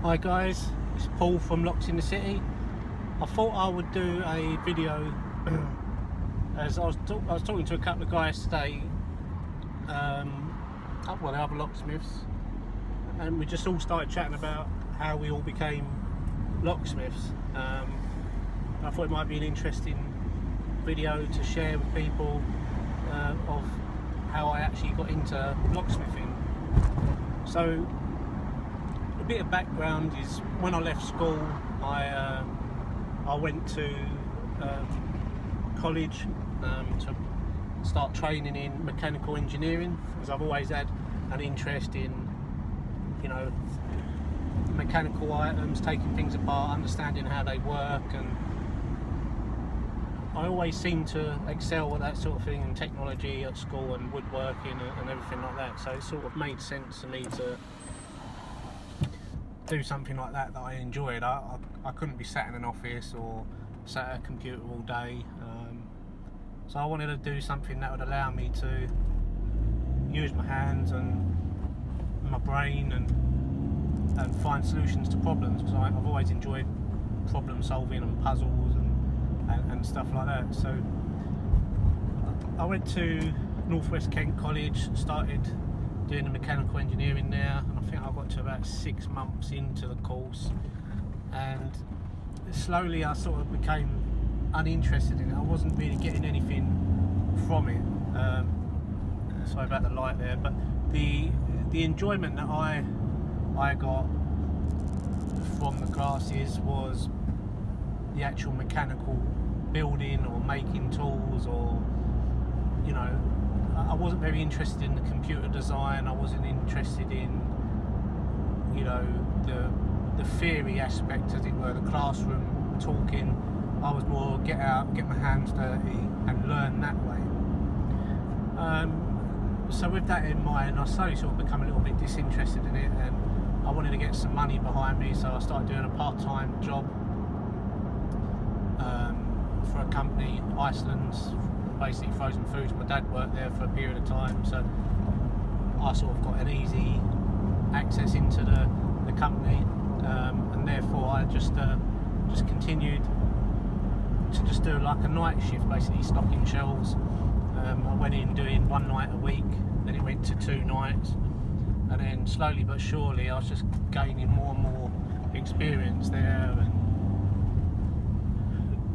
Hi guys, it's Paul from Locks in the City. I thought I would do a video as I was talking to a couple of guys today, the other locksmiths, and we just all started chatting about how we all became locksmiths. I thought it might be an interesting video to share with people of how I actually got into locksmithing. So a bit of background is when I left school, I went to college to start training in mechanical engineering, because I've always had an interest in, you know, mechanical items, taking things apart, understanding how they work, and I always seem to excel at that sort of thing in technology at school and woodworking and everything like that. So it sort of made sense to me to do something like that I enjoyed. I couldn't be sat in an office or sat at a computer all day, so I wanted to do something that would allow me to use my hands and my brain and find solutions to problems, because I've always enjoyed problem solving and puzzles and stuff like that. So I went to Northwest Kent College, started doing the mechanical engineering there, and I think I got to about 6 months into the course, and slowly I sort of became uninterested in it. I wasn't really getting anything from it. Sorry about the light there, but the enjoyment that I got from the classes was the actual mechanical building or making tools, or, you know, I wasn't very interested in the computer design. I wasn't interested in, you know, the theory aspect, as it were, the classroom talking. I was more get out, get my hands dirty and learn that way. So with that in mind, I slowly sort of become a little bit disinterested in it, and I wanted to get some money behind me, so I started doing a part-time job for a company, Iceland's, basically frozen foods. My dad worked there for a period of time, so I sort of got an easy access into the company, and therefore I just continued to just do like a night shift, basically stocking shelves. I went in doing 1 night a week, then it went to 2 nights, and then slowly but surely I was just gaining more and more experience there, and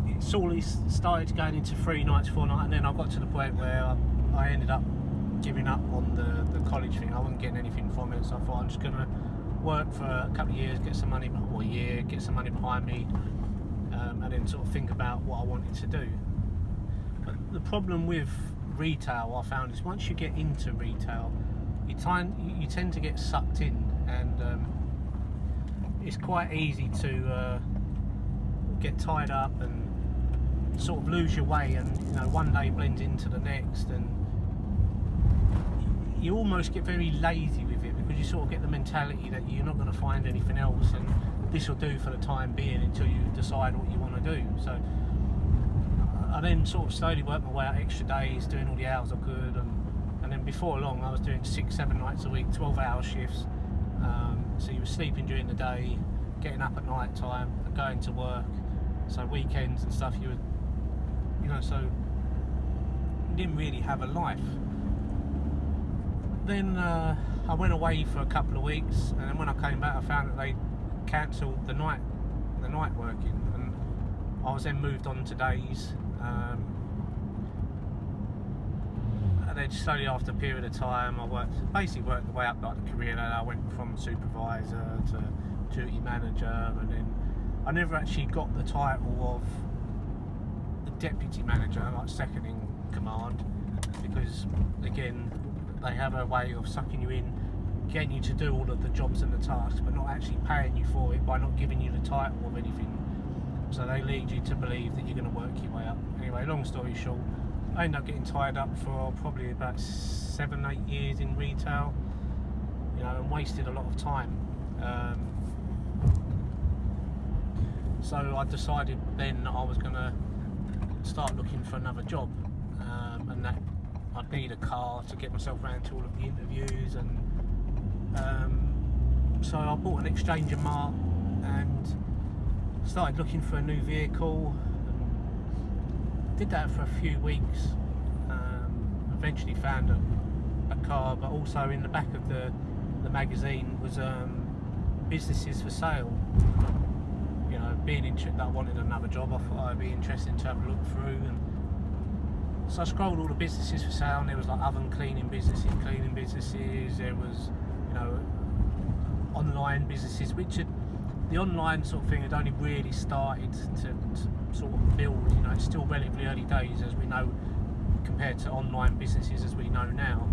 it slowly started going into 3 nights, 4 nights, and then I got to the point where I ended up giving up on the college thing. I wasn't getting anything from it, so I thought I'm just going to work for a couple of years, get some money, or a year, get some money behind me, and then sort of think about what I wanted to do. But the problem with retail, I found, is once you get into retail, you tend to get sucked in, and it's quite easy to get tied up and sort of lose your way, and, you know, one day blends into the next, and you almost get very lazy with it, because you sort of get the mentality that you're not going to find anything else, and this will do for the time being until you decide what you want to do. So I then sort of slowly worked my way out extra days, doing all the hours I could, and then before long I was doing 6-7 nights a week, 12-hour shifts. So you were sleeping during the day, getting up at night time, and going to work. So weekends and stuff, you were, you know, so you didn't really have a life. Then I went away for a couple of weeks, and then when I came back I found that they cancelled the night working, and I was then moved on to days. And then slowly, after a period of time, I basically worked the way up like the career ladder. I went from supervisor to duty manager, and then I never actually got the title of the deputy manager, like second in command, because again they have a way of sucking you in, getting you to do all of the jobs and the tasks, but not actually paying you for it by not giving you the title of anything. So they lead you to believe that you're going to work your way up. Anyway, long story short, I ended up getting tied up for probably about 7-8 years in retail, you know, and wasted a lot of time. So I decided then that I was going to start looking for another job, and that I'd need a car to get myself around to all of the interviews, and So I bought an Exchange Mart and started looking for a new vehicle. Did that for a few weeks. Eventually found a car, but also in the back of the magazine was businesses for sale. You know, being interested, I wanted another job. I thought it'd be interesting to have a look through, and so I scrolled all the businesses for sale, and there was like oven cleaning businesses. There was, you know, online businesses, which had, the online sort of thing had only really started to sort of build. You know, it's still relatively early days, as we know, compared to online businesses as we know now.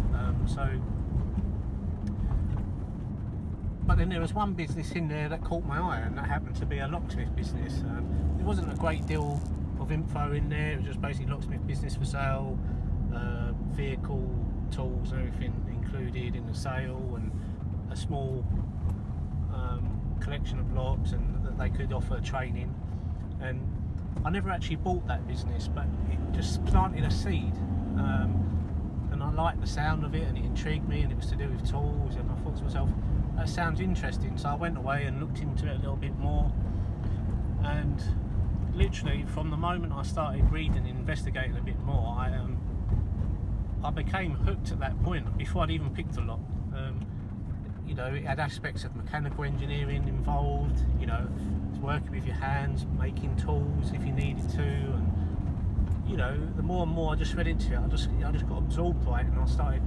But then there was one business in there that caught my eye, and that happened to be a locksmith business. There wasn't a great deal of info in there. It was just basically locksmith business for sale, vehicle, tools, everything included in the sale, and a small collection of locks, and that they could offer training. And I never actually bought that business, but it just planted a seed, and I liked the sound of it, and it intrigued me, and it was to do with tools, and I thought to myself, that sounds interesting. So I went away and looked into it a little bit more, and literally from the moment I started reading and investigating a bit more, I became hooked at that point before I'd even picked the lock. You know, it had aspects of mechanical engineering involved. You know, it's working with your hands, making tools if you needed to, and you know, the more and more I just read into it, I just got absorbed by it, and I started,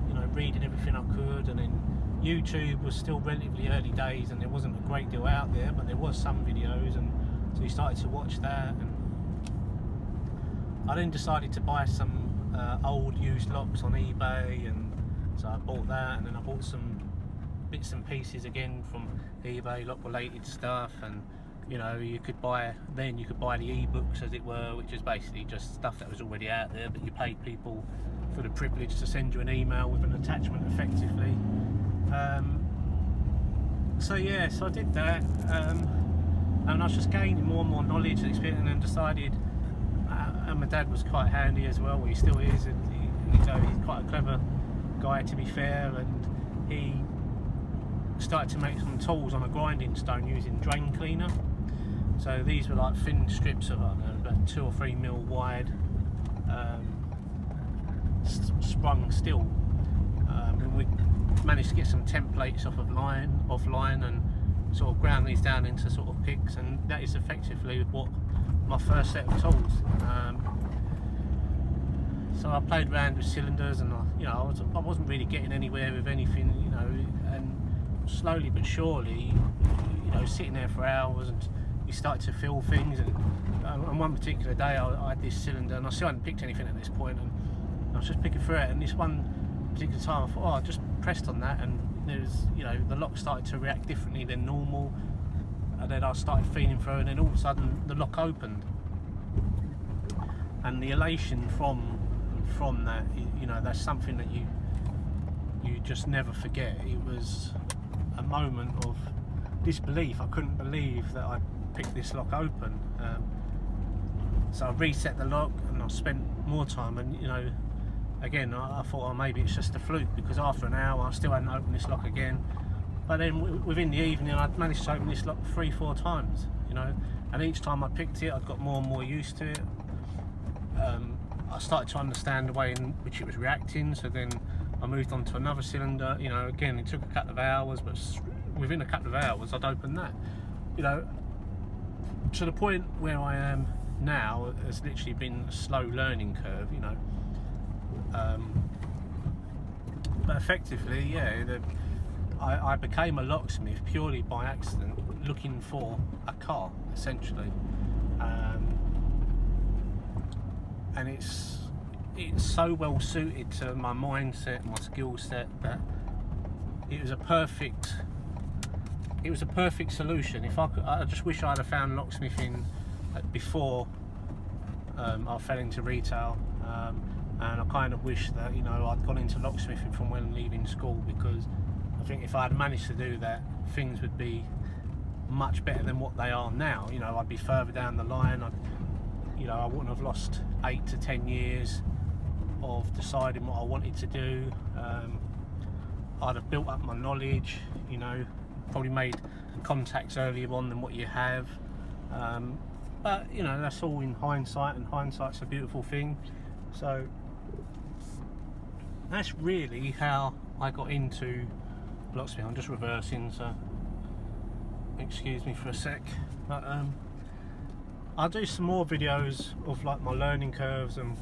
you know, reading everything I could. And then YouTube was still relatively early days, and there wasn't a great deal out there, but there was some videos, and so you started to watch that. And I then decided to buy some old used locks on eBay, and so I bought that, and then I bought some bits and pieces again from eBay, lock related stuff. And you know, you could buy the ebooks, as it were, which is basically just stuff that was already out there, but you paid people for the privilege to send you an email with an attachment effectively. So I did that, and I was just gaining more and more knowledge and experience, and then decided, and my dad was quite handy as well, he still is, and you know, he's quite a clever guy, to be fair, and he started to make some tools on a grinding stone using drain cleaner. So these were like thin strips of, I don't know, about 2 or 3 mil wide, sprung steel, and we managed to get some templates offline and sort of ground these down into sort of picks, and that is effectively what my first set of tools. So I played around with cylinders, and I wasn't really getting anywhere with anything, you know, and slowly but surely, you know, sitting there for hours, and you started to feel things. And on one particular day I had this cylinder, and I still hadn't picked anything at this point, and I was just picking through it, and this one particular time I thought, I just pressed on that, and there's, you know, the lock started to react differently than normal, and then I started feeling through, and then all of a sudden the lock opened, and the elation from that, you know, that's something that you just never forget. It was a moment of disbelief. I couldn't believe that I picked this lock open. So I reset the lock, and I spent more time, and you know, again I thought, maybe it's just a fluke, because after an hour I still hadn't opened this lock again. But then within the evening I'd managed to open this lock 3-4 times, you know, and each time I picked it I'd got more and more used to it. I started to understand the way in which it was reacting, so then I moved on to another cylinder. You know, again, it took a couple of hours, but within a couple of hours I'd opened that, you know, to the point where I am now has literally been a slow learning curve, you know. But effectively, yeah, I became a locksmith purely by accident, looking for a car, essentially. And it's so well suited to my mindset, my skill set, that it was a perfect solution. If I just wish I'd have found locksmithing before I fell into retail, and I kind of wish that, you know, I'd gone into locksmithing from when leaving school, because I think if I had managed to do that, things would be much better than what they are now. You know, I'd be further down the line. I wouldn't have lost 8 to 10 years of deciding what I wanted to do. I'd have built up my knowledge, you know, probably made contacts earlier on than what you have. But you know, that's all in hindsight, and hindsight's a beautiful thing. So that's really how I got into locksmith. I'm just reversing, so excuse me for a sec. But I'll do some more videos of like my learning curves and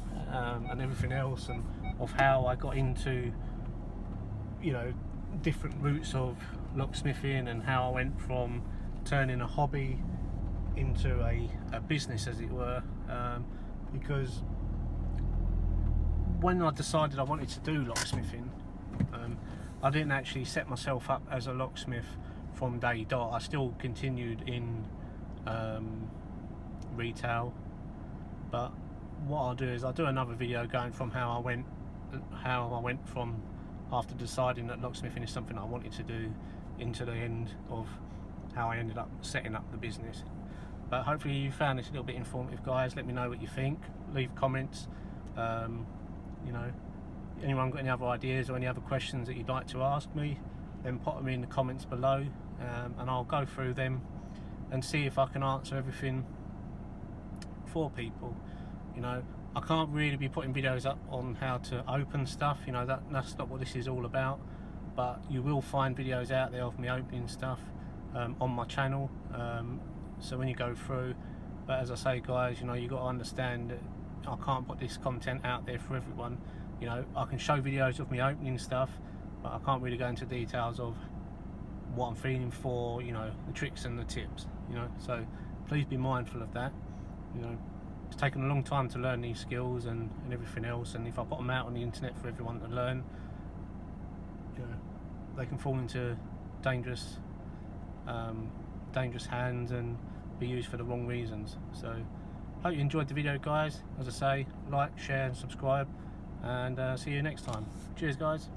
everything else, and of how I got into, you know, different routes of locksmithing, and how I went from turning a hobby into a business, as it were. Because when I decided I wanted to do locksmithing, I didn't actually set myself up as a locksmith from day dot. I still continued in retail, but what I'll do is I'll do another video going from how I went from, after deciding that locksmithing is something I wanted to do, into the end of how I ended up setting up the business. But hopefully you found this a little bit informative, guys. Let me know what you think, leave comments. You know, anyone got any other ideas or any other questions that you'd like to ask me, then put them in the comments below, and I'll go through them and see if I can answer everything for people. You know, I can't really be putting videos up on how to open stuff, you know, that's not what this is all about. But you will find videos out there of me opening stuff on my channel, so when you go through. But as I say, guys, you know, you got to understand that I can't put this content out there for everyone. You know, I can show videos of me opening stuff, but I can't really go into details of what I'm feeling for, you know, the tricks and the tips, you know. So please be mindful of that. You know, it's taken a long time to learn these skills and everything else, and if I put them out on the internet for everyone to learn, you know, they can fall into dangerous hands and be used for the wrong reasons. So hope you enjoyed the video, guys. As I say, like, share and subscribe, and see you next time. Cheers, guys.